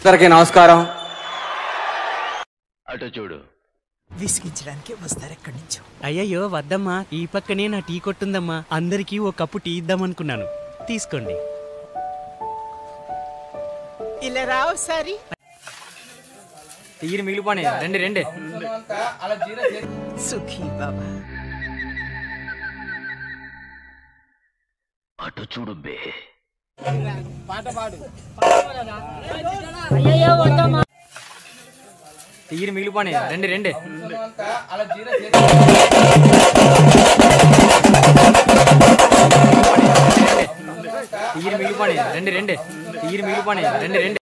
అందరికీ నమస్కారం. అటు చూడు, విసిగించడానికి వస్తారు ఎక్కడి నుంచో. అయ్యయ్యో వద్దమ్మా, ఈ పక్కనే నా టీ కొట్టుందమ్మా. అందరికీ ఓ కప్పు టీ ఇద్దామనుకున్నాను, తీసుకోండి. ఇలా రావు సారి తీరు మిగిలిపోయి రండి రండి. సుఖీ బాబా. అటు చూడు బే. తీరు మిగిలిపోయి రండి రండి. తీరు మిగిలిపోయి రండి రండి. తీరు మిగిలిపోయి రండి రండి.